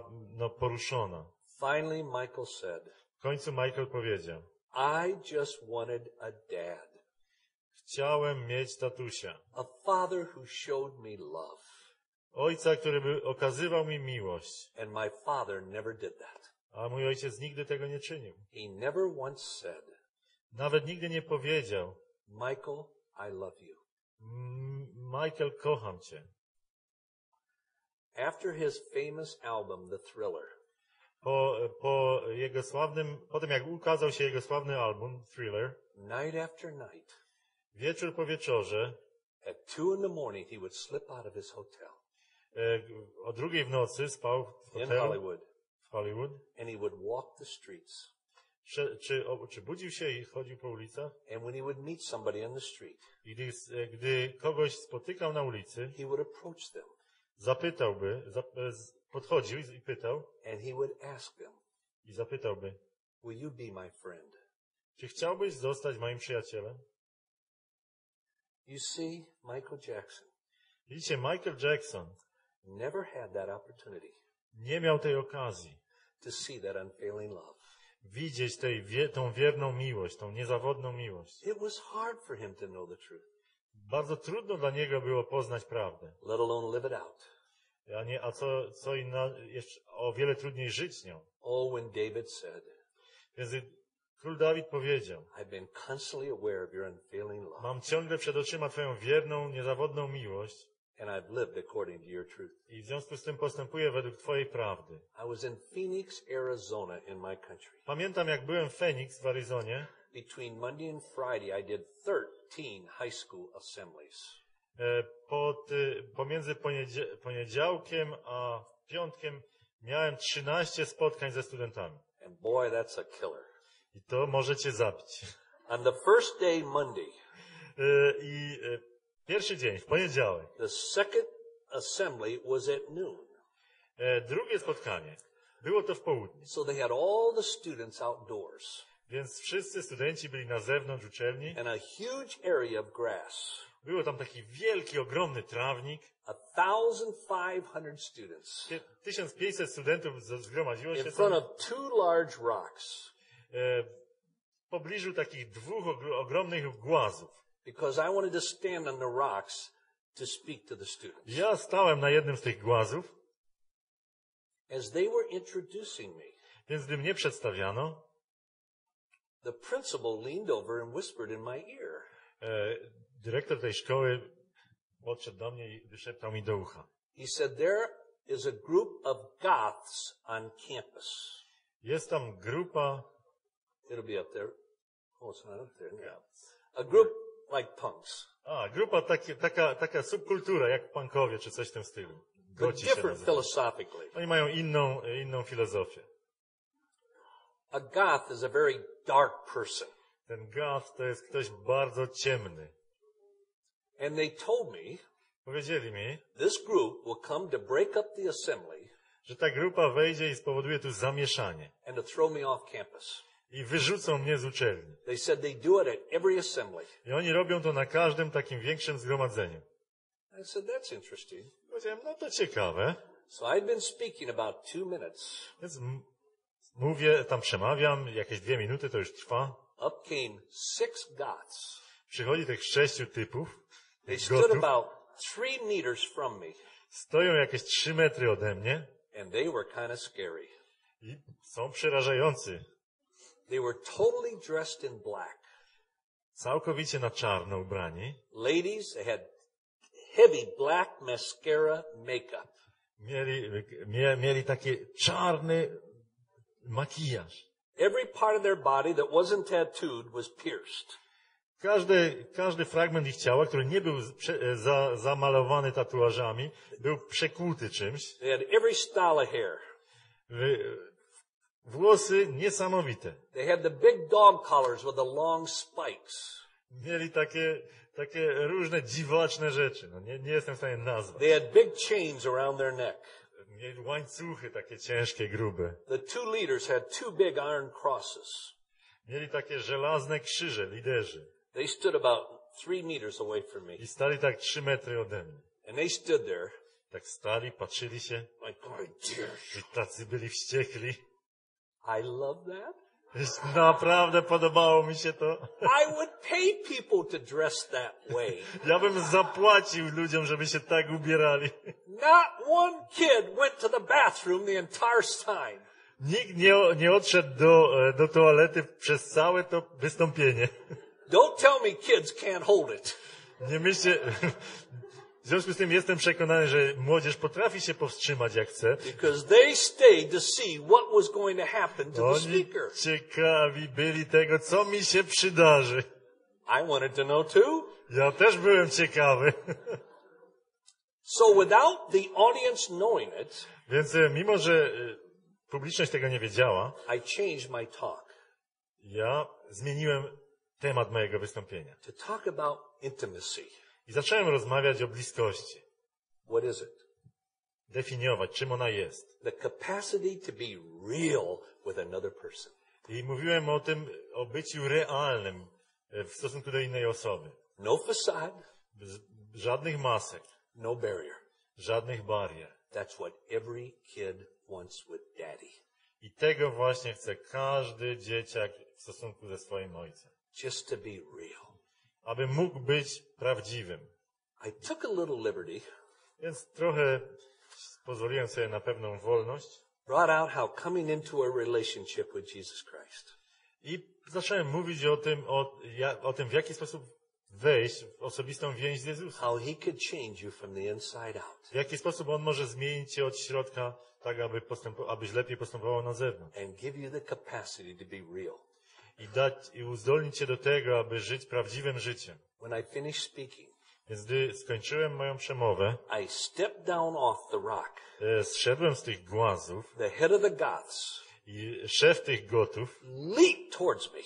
poruszona. Finally, Michael said, W końcu Michael powiedział, "I just wanted a dad, chciałem mieć tatusia. a father who showed me love." Ojca, który by okazywał mi miłość. And my father never did that. A mój ojciec nigdy tego nie czynił. He never once said, Nawet nigdy nie powiedział, "Michael, I love you." Michael, kocham cię. After his famous album, The Thriller, Potem jak ukazał się jego sławny album, Thriller, night after night, wieczór po wieczorze, at 2 in the morning, he would slip out of his hotel o 2 w nocy spał w in hotelu Hollywood, w Hollywood. and he would walk the streets. Czy budził się i chodził po ulicach? And when he would meet somebody on the street, I gdy kogoś spotykał na ulicy, he would approach them podchodził i pytał, and he would ask them, i zapytałby, "Will you be my friend?" czy chciałbyś zostać moim przyjacielem? You see, Michael Jackson Widzicie, Michael Jackson never had that opportunity nie miał tej okazji to see that unfailing love. widzieć tą wierną miłość, tą niezawodną miłość. It was hard for him to know the truth, Bardzo trudno dla niego było poznać prawdę. let alone live it out. Jeszcze o wiele trudniej żyć nią. Oh, when David said, Więc król Dawid powiedział, "I've been constantly aware of your unfailing love, mam ciągle przed oczyma twoją wierną, niezawodną miłość and I've lived according to your truth." i w związku z tym postępuję według twojej prawdy. I was in Phoenix, Arizona in my country. Pamiętam, jak byłem w Phoenix w Arizonie. Between Monday and Friday, I did 13 high school assemblies. Pomiędzy poniedziałkiem a piątkiem miałem 13 spotkań ze studentami. And boy, that's a killer. I to może cię zabić. On the first day, Monday, Pierwszy dzień, w poniedziałek, the second assembly was at noon. Drugie spotkanie. Było to w południe. So they had all the students outdoors Więc wszyscy studenci byli na zewnątrz uczelni. and a huge area of grass. Było tam taki wielki, ogromny trawnik. 1,500 students 1500 studentów zgromadziło się in front tam. of two large rocks W pobliżu takich dwóch ogromnych głazów. because I wanted to stand on the rocks to speak to the students. Ja stałem na jednym z tych głazów, As they were introducing me, więc gdy mnie przedstawiano, the principal leaned over and whispered in my ear. dyrektor tej szkoły podszedł do mnie i wyszeptał mi do ucha. He said, there is a group of goths on campus. Jest tam grupa, It'll be up there. Oh, it's not up there. Yeah. A group like punks, grupa taka subkultura, jak punkowie, czy coś w tym stylu. but Goci się different nazywa. philosophically. Oni mają inną filozofię. A goth is a very dark person. Ten goth to jest ktoś bardzo ciemny. And they told me Powiedzieli mi, this group will come to break up the assembly że ta grupa wejdzie i spowoduje tu zamieszanie. and to throw me off campus. I wyrzucą mnie z uczelni. They said they do it at every assembly. I oni robią to na każdym takim większym zgromadzeniu. I said, that's interesting. Powiedziałem, no to ciekawe. So I'd been speaking about 2 minutes. Więc mówię, tam przemawiam, jakieś 2 minuty to już trwa. Up came 6 goths. Przychodzi tych 6 typów, They tych stood gotów, about 3 meters from me, stoją jakieś 3 metry ode mnie and they were kind of scary. i są przerażający. They were totally dressed in black. Całkowicie na czarno ubrani. Ladies, they had heavy black mascara makeup. Mieli taki czarny makijaż. Every part of their body that wasn't tattooed was pierced. Każdy fragment ich ciała, który nie był zamalowany tatuażami, był przekłuty czymś. They had every style of hair. Włosy niesamowite. They had the big dog collars with the long spikes. Mieli takie różne dziwaczne rzeczy. No nie jestem w stanie nazwać. They had big chains around their neck. Mieli łańcuchy takie ciężkie, grube. The 2 leaders had 2 big iron crosses. Mieli takie żelazne krzyże, liderzy. They stood about 3 meters away from me. I stali tak 3 metry ode mnie. And they stood there Tak stali, patrzyli się like, oh dear. i tacy byli wściekli. I love that. Naprawdę podobało mi się to. I would pay people to dress that way. Ja bym zapłacił ludziom, żeby się tak ubierali. Not one kid went to the bathroom the entire time. Nikt nie odszedł do toalety przez całe to wystąpienie. Don't tell me kids can't hold it. Nie myślcie... W związku z tym jestem przekonany, że młodzież potrafi się powstrzymać jak chce. Because they stayed to see what was going to happen to the Oni speaker. ciekawi byli tego, co mi się przydarzy. I wanted to know too. Ja też byłem ciekawy. So without the audience knowing it, Więc mimo, że publiczność tego nie wiedziała, I changed my talk ja zmieniłem temat mojego wystąpienia. to talk about intimacy. I zacząłem rozmawiać o bliskości. What is it? Definiować, czym ona jest. The capacity to be real with another person. I mówiłem o tym, o byciu realnym w stosunku do innej osoby. No facade, Żadnych masek, no barrier. żadnych barier. That's what every kid wants with daddy. I tego właśnie chce każdy dzieciak w stosunku ze swoim ojcem. Just to be real. Aby mógł być prawdziwym. I took a little liberty, Więc trochę pozwoliłem sobie na pewną wolność brought out how coming into a relationship with Jesus Christ. i zacząłem mówić o tym, w jaki sposób wejść w osobistą więź z Jezusem. How he could change you from the inside out. W jaki sposób On może zmienić cię od środka, tak abyś lepiej postępował na zewnątrz. And give you the capacity to be real. I uzdolnić cię do tego, aby żyć prawdziwym życiem. When I finished speaking, Więc gdy skończyłem moją przemowę, I stepped down off the rock. zszedłem z tych głazów The head of the Goths i szef tych gotów leaped towards me.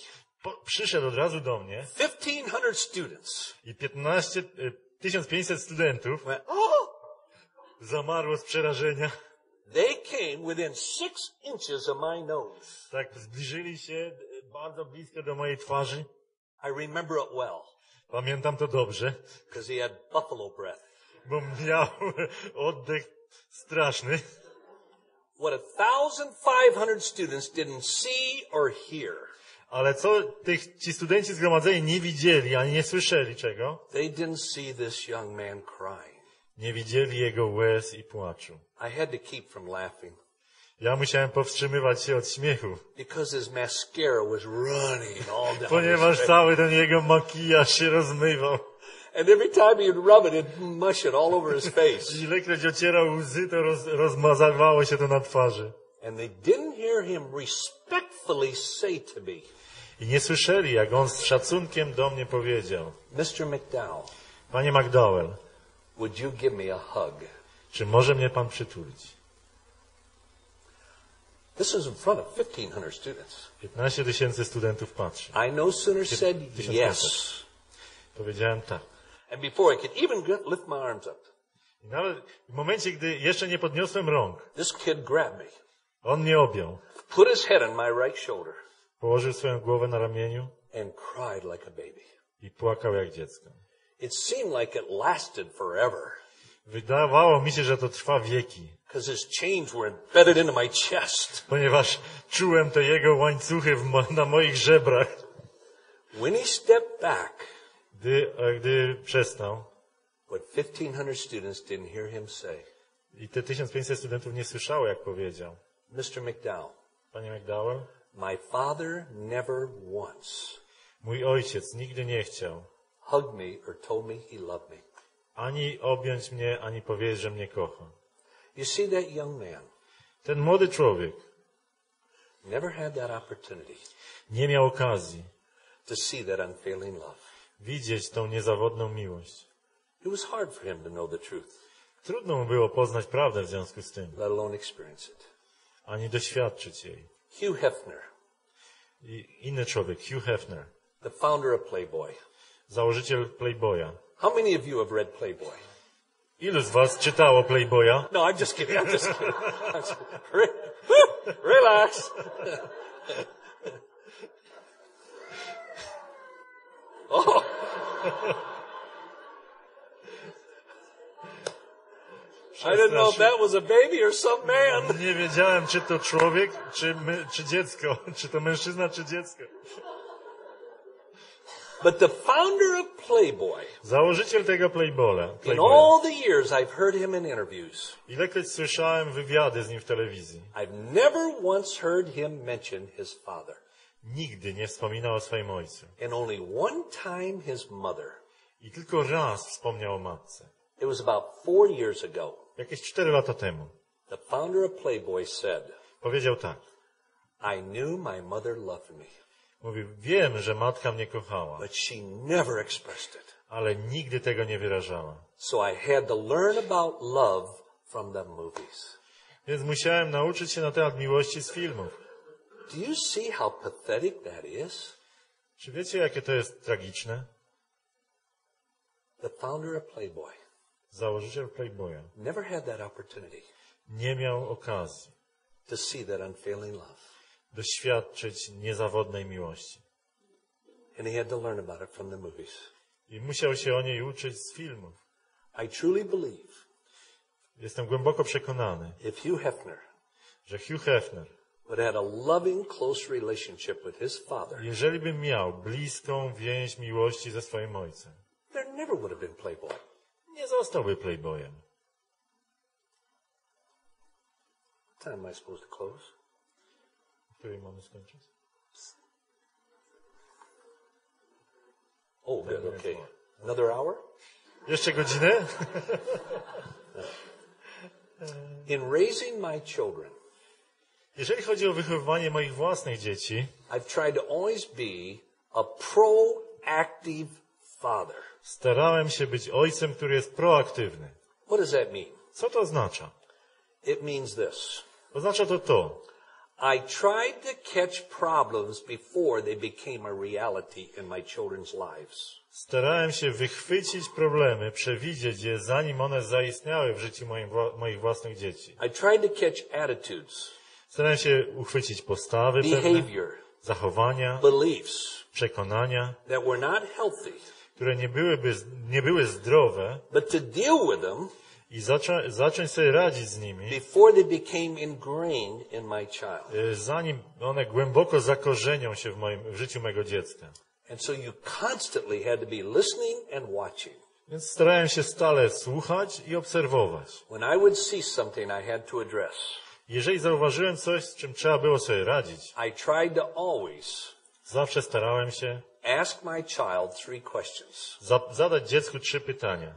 przyszedł od razu do mnie 1,500 students i 1500 studentów went, oh! zamarło z przerażenia. They came within 6 inches of my nose. Tak zbliżyli się bardzo blisko do mojej twarzy. I remember it well, Pamiętam to dobrze, because he had buffalo breath. bo miał oddech straszny. What 1,500 students didn't see or hear. Ale co ci studenci zgromadzeni nie widzieli, ani nie słyszeli czego? They didn't see this young man crying. Nie widzieli jego łez i płaczu. I had to keep from laughing Ja musiałem powstrzymywać się od śmiechu, because his mascara was running all down ponieważ his face. cały ten jego makijaż się rozmywał. And every time he'd rub it, it'd mush it all over his face. Ilekroć ocierał łzy, to rozmazawało się to na twarzy. And they didn't hear him respectfully say to me, I nie słyszeli, jak on z szacunkiem do mnie powiedział: Mr. McDowell, Panie McDowell, would you give me a hug? czy może mnie pan przytulić? This was in front of 1,500 students. 15 000 studentów patrzy. I no sooner said 1500. yes. Powiedziałem tak. And before I could even lift my arms up, I nawet w momencie, gdy jeszcze nie podniosłem rąk, this kid grabbed me, on mnie objął, put his head on my right shoulder, położył swoją głowę na ramieniu and cried like a baby. i płakał jak dziecko. It seemed like it lasted forever Wydawało mi się, że to trwa wieki, because his chains were embedded into my chest. ponieważ czułem te jego łańcuchy na moich żebrach. When he stepped back, Gdy przestał what 1,500 students didn't hear him say, i te 1500 studentów nie słyszało, jak powiedział: Mr. McDowell, Panie McDowell, my father never once mój ojciec nigdy nie chciał hugged me or told me he loved me. ani objąć mnie, ani powiedzieć, że mnie kocha. You see, that young man Ten młody człowiek never had that opportunity nie miał okazji to see that unfailing love. widzieć tą niezawodną miłość. It was hard for him to know the truth, Trudno mu było poznać prawdę w związku z tym, let alone experience it. ani doświadczyć jej. Hugh Hefner, I inny człowiek, Hugh Hefner, the founder of Playboy. założyciel Playboya. How many of you have read Playboy? Ilu z was czytało Playboya? No, I'm just kidding. I'm just kidding. Relax. Oh. I didn't know if that was a baby or some man. Nie wiedziałem, czy to człowiek, czy dziecko, czy to mężczyzna, czy dziecko. But the founder of Playboy, Założyciel tego Playboya. in all the years I've heard him in interviews, Ilekroć słyszałem wywiady z nim w telewizji, I've never once heard him mention his father. nigdy nie wspominał o swoim ojcu. And only one time his mother. I tylko raz wspomniał o matce. It was about 4 years ago. Jakieś 4 lata temu. The founder of Playboy said, Powiedział tak. I knew my mother loved me, Mówił, wiem, że matka mnie kochała, but she never expressed it. ale nigdy tego nie wyrażała. So I had to learn about love from the movies. Więc musiałem nauczyć się na temat miłości z filmów. Do you see how pathetic that is? Czy wiecie, jakie to jest tragiczne? The founder of Playboy Założyciel Playboya never had that opportunity nie miał okazji to see that unfailing love. doświadczyć niezawodnej miłości. And he had to learn about it from the movies. I musiał się o niej uczyć z filmów. I truly believe Jestem głęboko przekonany, if Hugh Hefner że Hugh Hefner, would have had a loving, close relationship with his father, jeżeli by miał bliską więź miłości ze swoim ojcem, there never would have been Playboy. nie zostałby Playboyem. What time am I supposed to close? W której mamy skończyć? Oh, good, okay. Another hour? Jeszcze godzinę? In raising my children, Jeżeli chodzi o wychowywanie moich własnych dzieci, I've tried to always be a proactive father. starałem się być ojcem, który jest proaktywny. What does that mean? Co to oznacza? It means this. Oznacza to to. I tried to catch problems before they became a reality in my children's lives. Starałem się wychwycić problemy, przewidzieć je, zanim one zaistniały w życiu moich własnych dzieci. I tried to catch attitudes, Starałem się uchwycić postawy pewne, behavior, zachowania, beliefs przekonania, that were not healthy, które nie były zdrowe but to deal with them i zacząć sobie radzić z nimi, before they became ingrained in my child. zanim one głęboko zakorzenią się w życiu mego dziecka. And so you constantly had to be listening and watching. Więc starałem się stale słuchać i obserwować. When I would see something I had to address, Jeżeli zauważyłem coś, z czym trzeba było sobie radzić, I tried to always zawsze starałem się ask my child 3 questions. zadać dziecku 3 pytania.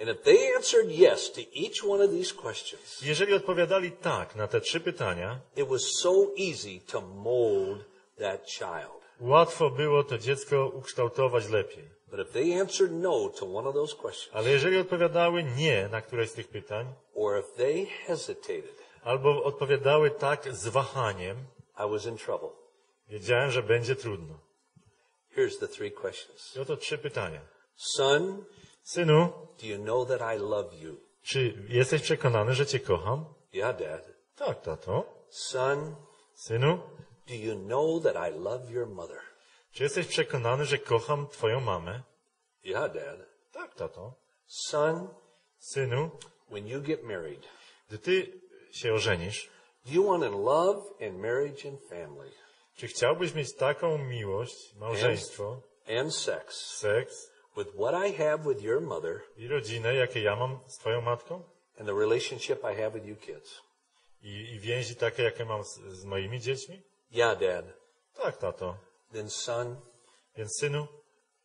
And if they answered yes to each one of these questions, Jeżeli odpowiadali tak na te 3 pytania, it was so easy to mold that child. łatwo było to dziecko ukształtować lepiej. But if they answered no to one of those questions, Ale jeżeli odpowiadały nie na któreś z tych pytań, or if they hesitated, albo odpowiadały tak z wahaniem, I was in trouble. wiedziałem, że będzie trudno. Here's the 3 questions. I oto 3 pytania. Son, Synu, do you know that I love you? czy jesteś przekonany, że cię kocham? Yeah, Dad. Tak, tato. Son, Synu, do you know that I love your mother? czy jesteś przekonany, że kocham twoją mamę? Yeah, Dad. Tak, tato. Son, Synu, when you get married, gdy ty się ożenisz, do you want in love and marriage and family czy chciałbyś mieć taką miłość, małżeństwo, and sex seks with what I have with your mother i rodzinę, jakie ja mam z twoją matką? and the relationship I have with you kids? I więzi takie, jakie mam z moimi dziećmi? Yeah, Dad. Tak, tato. Then son, Więc synu,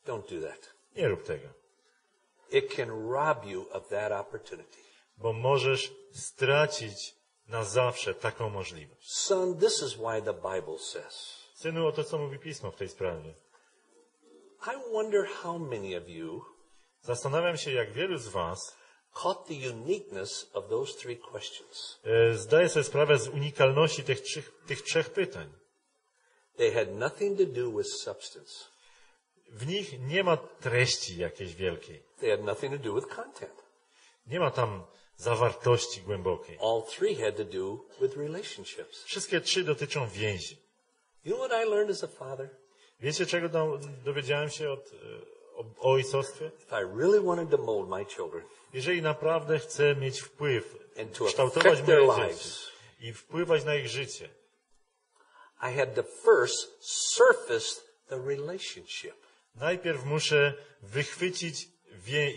don't do that. nie rób tego. It can rob you of that opportunity. Bo możesz stracić na zawsze taką możliwość. Son, this is why the Bible says. Synu, oto co mówi Pismo w tej sprawie. I wonder how many of you Zastanawiam się, jak wielu z was caught the uniqueness of those 3 questions. zdaje sobie sprawę z unikalności tych 3 pytań. They had nothing to do with substance. W nich nie ma treści jakiejś wielkiej. They had nothing to do with content. Nie ma tam zawartości głębokiej. All 3 had to do with relationships. Wszystkie 3 dotyczą więzi. You know what I learned as a father? Wiecie, czego dowiedziałem się o ojcostwie? If I really wanted to mold my children Jeżeli naprawdę chcę mieć wpływ, and to kształtować affect their moje dzieci lives, i wpływać na ich życie, I had to first surface the relationship najpierw muszę wychwycić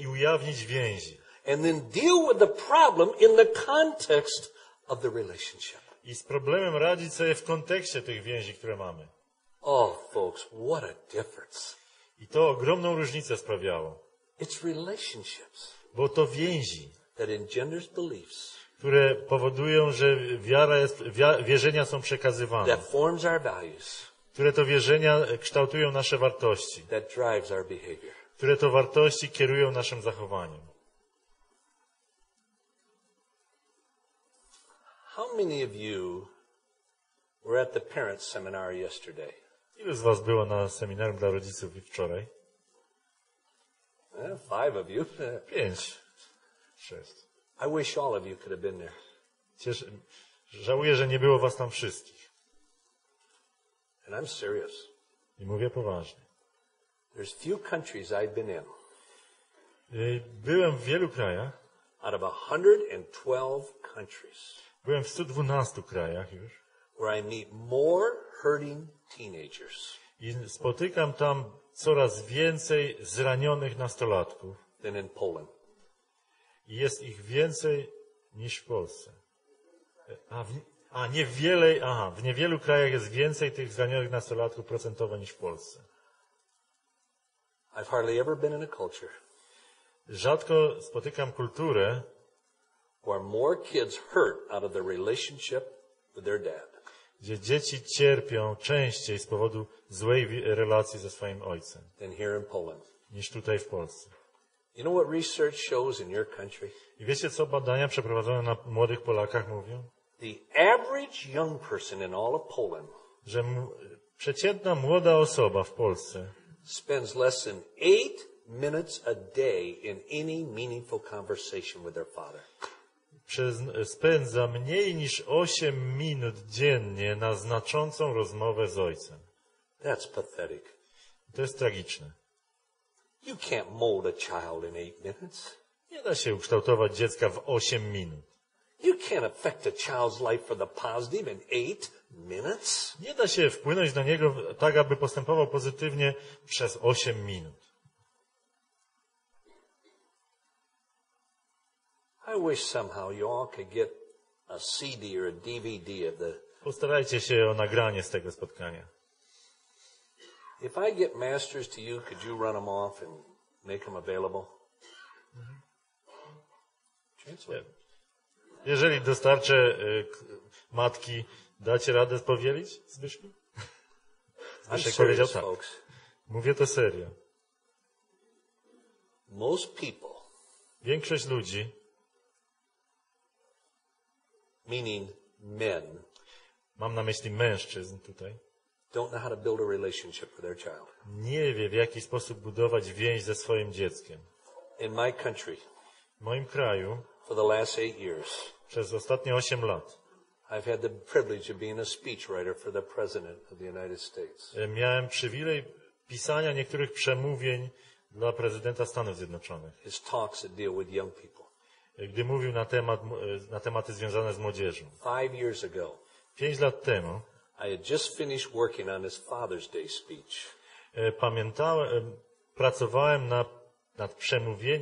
i ujawnić więzi. and then deal with the problem in the context of the relationship. I z problemem radzić sobie w kontekście tych więzi, które mamy. Oh, folks, what a difference. I to ogromną różnicę sprawiało. It's relationships Bo to więzi, that engenders beliefs, które powodują, że wierzenia są przekazywane. that forms our values, Które to wierzenia kształtują nasze wartości. that drives our behavior. Które to wartości kierują naszym zachowaniem. How many of you were at the parents' seminar yesterday? Ilu z was było na seminarium dla rodziców wczoraj? 5 of you. 5, 6. I wish all of you could have been there. Żałuję, że nie było was tam wszystkich. And I'm serious. I mówię poważnie. There's few countries I've been in Byłem w wielu krajach. out of 112 countries Byłem w 112 krajach już. where I meet more hurting teenagers I spotykam tam coraz więcej zranionych nastolatków. than in Poland. I jest ich więcej niż w Polsce. W niewielu krajach jest więcej tych zranionych nastolatków procentowo niż w Polsce. I've hardly ever been in a culture Rzadko spotykam kulturę, where more kids hurt out of the relationship with their dad gdzie dzieci cierpią częściej z powodu złej relacji ze swoim ojcem, than here in Poland. niż tutaj w Polsce. You know what research shows in your country? I wiecie, co badania przeprowadzone na młodych Polakach mówią? The average young person in all of Poland że przeciętna młoda osoba w Polsce spends less than 8 minutes a day in any meaningful conversation with their father. spędza mniej niż 8 minut dziennie na znaczącą rozmowę z ojcem. That's pathetic. To jest tragiczne. You can't mold a child in 8 minutes. Nie da się ukształtować dziecka w 8 minut. You can't affect a child's life for the positive in 8 minutes. Nie da się wpłynąć na niego tak, aby postępował pozytywnie przez 8 minut. I wish somehow you all could get a CD or a DVD of the... Postarajcie się o nagranie z tego spotkania. If I get masters to you, could you run them off and make them available? Chancellor. Jeżeli dostarczę matki, dacie radę powielić, Zbyszku? I'm Zbyszek powiedział serious, tak. folks. Mówię to serio. Most people, Większość ludzi, meaning men, mam na myśli mężczyzn tutaj, don't know how to build a relationship with their child. nie wie, w jaki sposób budować więź ze swoim dzieckiem. In my country, W moim kraju for the last 8 years, przez ostatnie 8 lat I've had the privilege of being a speechwriter for the President of the United States. miałem przywilej pisania niektórych przemówień dla prezydenta Stanów Zjednoczonych, His talks that deal with young people. gdy mówił na tematy związane z młodzieżą. 5 years ago, 5 lat temu I had just finished working on his Father's Day speech. Pracowałem nad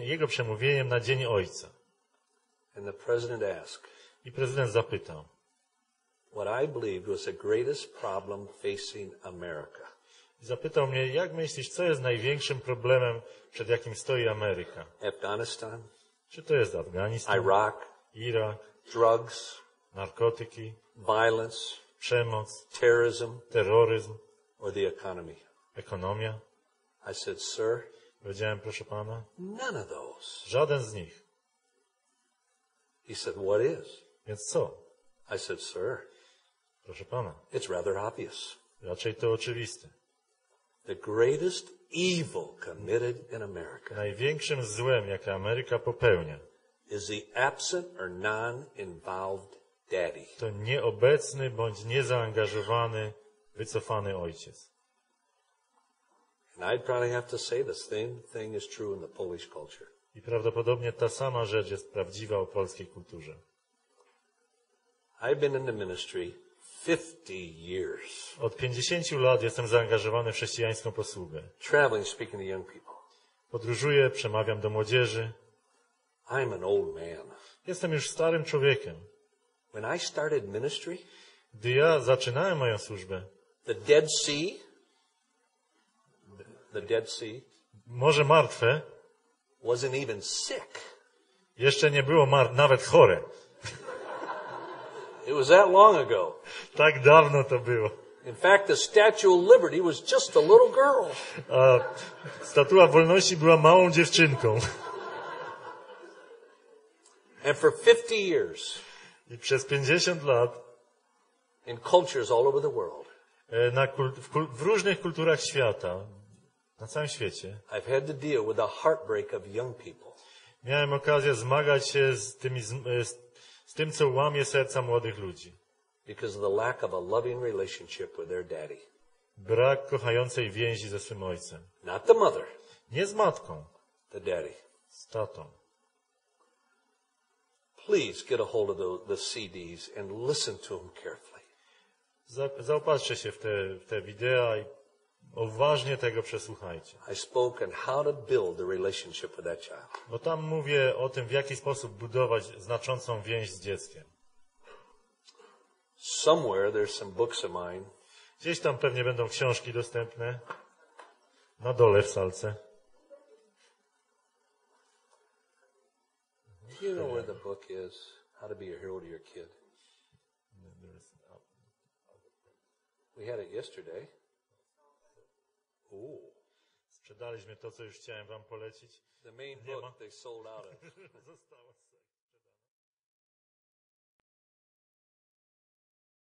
jego przemówieniem na Dzień Ojca. And the President asked I prezydent zapytał, what I believed was the greatest problem facing America. zapytał mnie, jak myślisz, co jest największym problemem, przed jakim stoi Ameryka? Afghanistan, Czy to jest Afganistan, Iraq, Irak, drugs, narkotyki, violence, przemoc, terrorism, terroryzm, or the economy? ekonomia? I said, sir, Powiedziałem, proszę pana, none of those. żaden z nich. He said, what is? Więc co? I said, sir, Proszę pana, it's rather obvious. raczej to oczywiste. The greatest evil committed in America Największym złem, jakie Ameryka popełnia, is the absent or non-involved daddy. to nieobecny bądź niezaangażowany, wycofany ojciec. And I'd probably have to say the same thing is true in the Polish culture. I prawdopodobnie ta sama rzecz jest prawdziwa o polskiej kulturze. I've been in the ministry 50 years, Od 50 lat jestem zaangażowany w chrześcijańską posługę. traveling, speaking to young people. Podróżuję, przemawiam do młodzieży. I'm an old man. Jestem już starym człowiekiem. When I started ministry, Gdy ja zaczynałem moją służbę, the Dead Sea Morze Martwe wasn't even sick. jeszcze nie było nawet chore. It was that long ago. Tak dawno to było. In fact, the Statue of Liberty was just a little girl. A Statua Wolności była małą dziewczynką. And for 50 years, I przez 50 lat in cultures all over the world, w różnych kulturach świata, na całym świecie, I've had to deal with the heartbreak of young people. miałem okazję zmagać się z tym, co łamie serca młodych ludzi. Because of the lack of a loving relationship with their daddy. Brak kochającej więzi ze swym ojcem. Not the mother, Nie z matką, the daddy. z tatą. Please get a hold of the CDs and listen to them carefully. Zaopatrzcie się w te wideo i uważnie tego przesłuchajcie. I spoke on how to build the relationship with that child. Bo tam mówię o tym, w jaki sposób budować znaczącą więź z dzieckiem. Somewhere there's some books of mine. Gdzieś tam pewnie będą książki dostępne. Na dole w salce. Do you know where the book is? How to be a hero to your kid. We had it yesterday. Ooh. Sprzedaliśmy to, co już chciałem wam polecić. The main Nie ma. book they sold out of. Zostało.